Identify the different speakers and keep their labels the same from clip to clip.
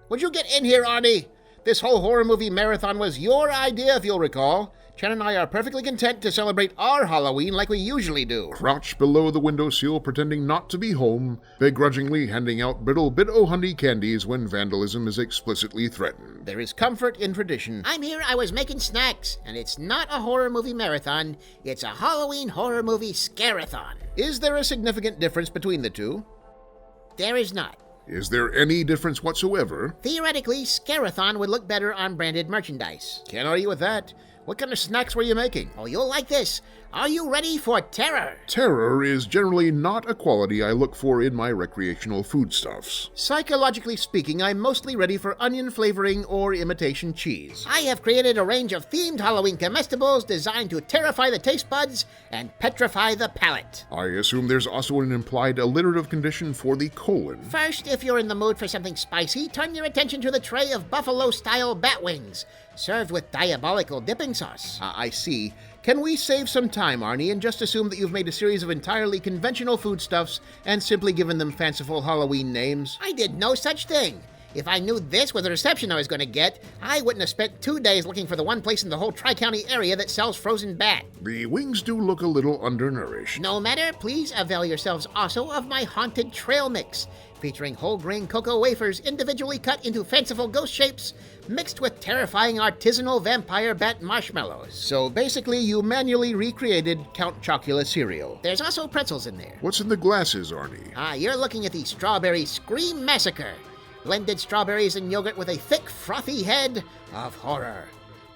Speaker 1: Would you get in here, Arnie? This whole horror movie marathon was your idea, if you'll recall. Chen and I are perfectly content to celebrate our Halloween like we usually do.
Speaker 2: Crouch below the windowsill, pretending not to be home, begrudgingly handing out brittle bit-o'-honey candies when vandalism is explicitly threatened.
Speaker 1: There is comfort in tradition. I'm here, I was making snacks, and it's not a horror movie marathon, it's a Halloween horror movie Scare-a-thon. Is there a significant difference between the two? There is not.
Speaker 2: Is there any difference whatsoever?
Speaker 1: Theoretically, Scare-a-thon would look better on branded merchandise. Can't argue with that. What kind of snacks were you making? Oh, you'll like this. Are you ready for terror?
Speaker 2: Terror is generally not a quality I look for in my recreational foodstuffs.
Speaker 1: Psychologically speaking, I'm mostly ready for onion flavoring or imitation cheese. I have created a range of themed Halloween comestibles designed to terrify the taste buds and petrify the palate.
Speaker 2: I assume there's also an implied alliterative condition for the colon.
Speaker 1: First, if you're in the mood for something spicy, turn your attention to the tray of buffalo-style bat wings, served with diabolical dipping sauce. I see. Can we save some time, Arnie, and just assume that you've made a series of entirely conventional foodstuffs and simply given them fanciful Halloween names? I did no such thing. If I knew this was the reception I was going to get, I wouldn't have spent 2 days looking for the one place in the whole Tri-County area that sells frozen bat.
Speaker 2: The wings do look a little undernourished.
Speaker 1: No matter, please avail yourselves also of my haunted trail mix, featuring whole grain cocoa wafers individually cut into fanciful ghost shapes, mixed with terrifying artisanal vampire bat marshmallows. So basically, you manually recreated Count Chocula cereal. There's also pretzels in there.
Speaker 2: What's in the glasses, Arnie?
Speaker 1: You're looking at the Strawberry Scream Massacre. Blended strawberries and yogurt with a thick, frothy head of horror.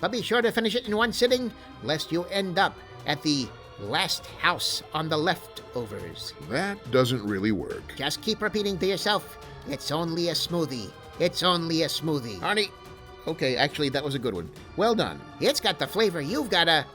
Speaker 1: But be sure to finish it in one sitting, lest you end up at the last house on the leftovers.
Speaker 2: That doesn't really work.
Speaker 1: Just keep repeating to yourself, it's only a smoothie. It's only a smoothie. Arnie, okay, actually, that was a good one. Well done. It's got the flavor you've got a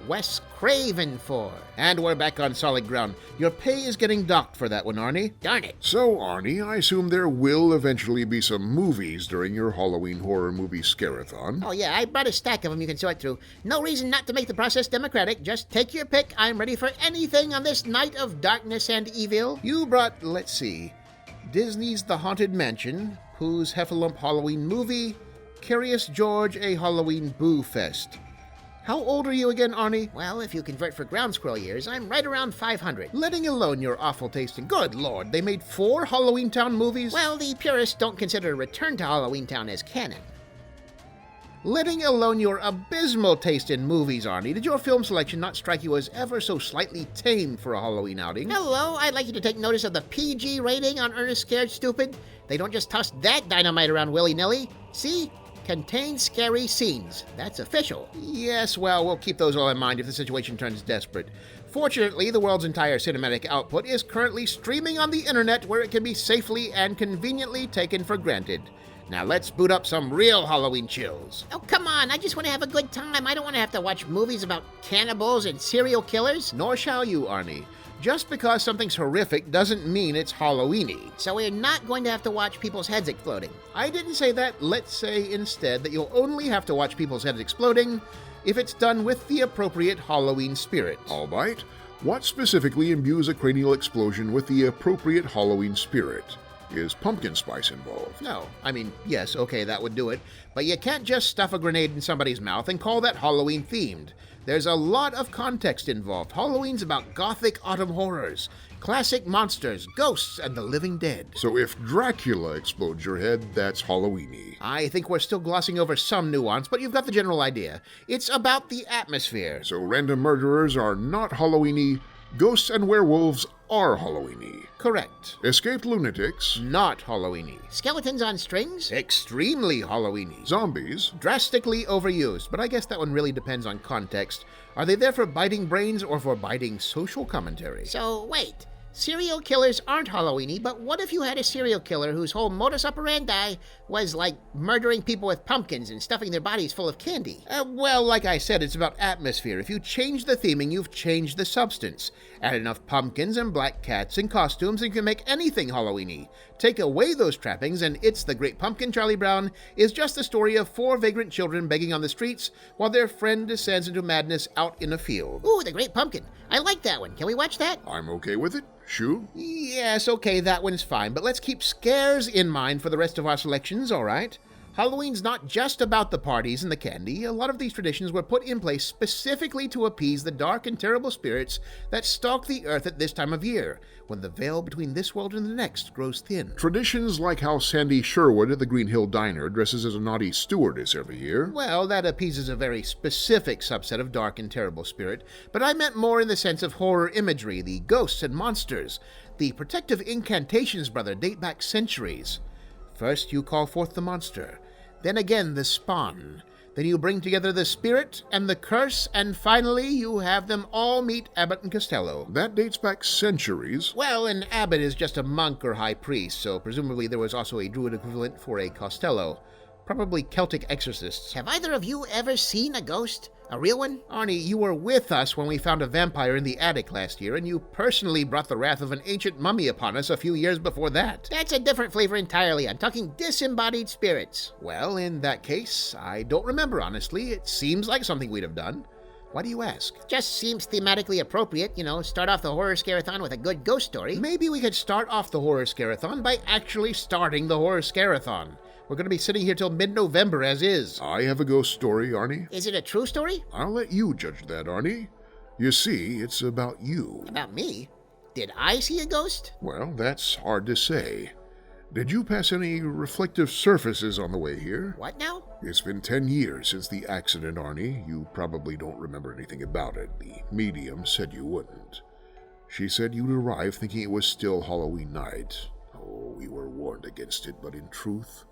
Speaker 1: Wes Craven for. And we're back on solid ground. Your pay is getting docked for that one, Arnie. Darn it.
Speaker 2: So, Arnie, I assume there will eventually be some movies during your Halloween horror movie Scare-a-thon.
Speaker 1: Oh yeah, I brought a stack of them you can sort through. No reason not to make the process democratic. Just take your pick. I'm ready for anything on this night of darkness and evil. You brought, let's see, Disney's The Haunted Mansion, Pooh's Heffalump Halloween Movie, Curious George, A Halloween Boo Fest. How old are you again, Arnie? Well, if you convert for ground squirrel years, I'm right around 500. Letting alone your awful taste in... Good Lord, they made 4 Halloween Town movies? Well, the purists don't consider Return to Halloween Town as canon. Letting alone your abysmal taste in movies, Arnie, did your film selection not strike you as ever so slightly tame for a Halloween outing? Hello, I'd like you to take notice of the PG rating on Ernest Scared Stupid. They don't just toss that dynamite around willy-nilly. See? Contains scary scenes. That's official. Yes, well, we'll keep those all in mind if the situation turns desperate. Fortunately, the world's entire cinematic output is currently streaming on the internet where it can be safely and conveniently taken for granted. Now let's boot up some real Halloween chills. Oh, come on, I just want to have a good time. I don't want to have to watch movies about cannibals and serial killers. Nor shall you, Arnie. Just because something's horrific doesn't mean it's Halloween-y. So we're not going to have to watch people's heads exploding. I didn't say that. Let's say instead that you'll only have to watch people's heads exploding if it's done with the appropriate Halloween spirit.
Speaker 2: All right. What specifically imbues a cranial explosion with the appropriate Halloween spirit? Is pumpkin spice involved?
Speaker 1: No. I mean, yes, okay, that would do it. But you can't just stuff a grenade in somebody's mouth and call that Halloween-themed. There's a lot of context involved. Halloween's about gothic autumn horrors, classic monsters, ghosts, and the living dead.
Speaker 2: So if Dracula explodes your head, that's Halloween-y.
Speaker 1: I think we're still glossing over some nuance, but you've got the general idea. It's about the atmosphere.
Speaker 2: So random murderers are not Halloween-y, ghosts and werewolves are Halloween-y.
Speaker 1: Correct.
Speaker 2: Escaped lunatics?
Speaker 1: Not Halloween-y. Skeletons on strings? Extremely Halloween-y.
Speaker 2: Zombies?
Speaker 1: Drastically overused, but I guess that one really depends on context. Are they there for biting brains or for biting social commentary? So, wait. Serial killers aren't Halloween-y, but what if you had a serial killer whose whole modus operandi was like murdering people with pumpkins and stuffing their bodies full of candy? Well, like I said, it's about atmosphere. If you change the theming, you've changed the substance. Add enough pumpkins and black cats and costumes and you can make anything Halloween-y. Take away those trappings, and It's the Great Pumpkin, Charlie Brown is just the story of 4 vagrant children begging on the streets while their friend descends into madness out in a field.
Speaker 3: Ooh, The Great Pumpkin. I like that one. Can we watch that?
Speaker 2: I'm okay with it. Shoo?
Speaker 1: Yes, okay, that one's fine, but let's keep scares in mind for the rest of our selections, all right? Halloween's not just about the parties and the candy. A lot of these traditions were put in place specifically to appease the dark and terrible spirits that stalk the earth at this time of year, when the veil between this world and the next grows thin.
Speaker 2: Traditions like how Sandy Sherwood at the Green Hill Diner dresses as a naughty stewardess every year.
Speaker 1: Well, that appeases a very specific subset of dark and terrible spirit, but I meant more in the sense of horror imagery, the ghosts and monsters. The protective incantations, brother, date back centuries. First you call forth the monster, then again the spawn. Then you bring together the spirit and the curse, and finally you have them all meet Abbott and Costello.
Speaker 2: That dates back centuries.
Speaker 1: Well, an abbot is just a monk or high priest, so presumably there was also a druid equivalent for a Costello. Probably Celtic exorcists.
Speaker 3: Have either of you ever seen a ghost? A real one?
Speaker 1: Arnie, you were with us when we found a vampire in the attic last year, and you personally brought the wrath of an ancient mummy upon us a few years before that.
Speaker 3: That's a different flavor entirely. I'm talking disembodied spirits.
Speaker 1: Well, in that case, I don't remember, honestly. It seems like something we'd have done. Why do you ask?
Speaker 3: Just seems thematically appropriate, start off the horror scare-a-thon with a good ghost story.
Speaker 1: Maybe we could start off the horror scare-a-thon by actually starting the horror scare-a-thon. We're going to be sitting here till mid-November as is.
Speaker 2: I have a ghost story, Arnie.
Speaker 3: Is it a true story?
Speaker 2: I'll let you judge that, Arnie. You see, it's about you.
Speaker 3: About me? Did I see a ghost?
Speaker 2: Well, that's hard to say. Did you pass any reflective surfaces on the way here?
Speaker 3: What now?
Speaker 2: It's been 10 years since the accident, Arnie. You probably don't remember anything about it. The medium said you wouldn't. She said you'd arrive thinking it was still Halloween night. Oh, we were warned against it, but in truth,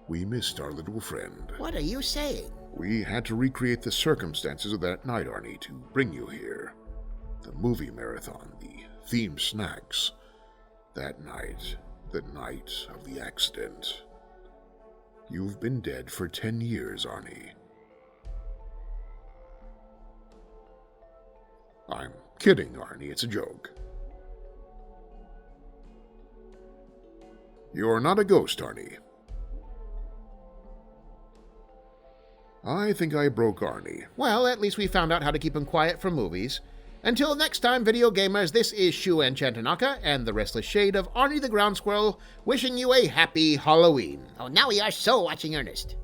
Speaker 2: we missed our little friend.
Speaker 3: What are you saying?
Speaker 2: We had to recreate the circumstances of that night, Arnie, to bring you here. The movie marathon, the themed snacks. That night, the night of the accident. You've been dead for 10 years, Arnie. I'm kidding, Arnie. It's a joke. You're not a ghost, Arnie. I think I broke Arnie.
Speaker 1: Well, at least we found out how to keep him quiet for movies. Until next time, video gamers, this is Shu and Chantanaka and the Restless Shade of Arnie the Ground Squirrel, wishing you a happy Halloween.
Speaker 3: Oh, now we are so watching Ernest.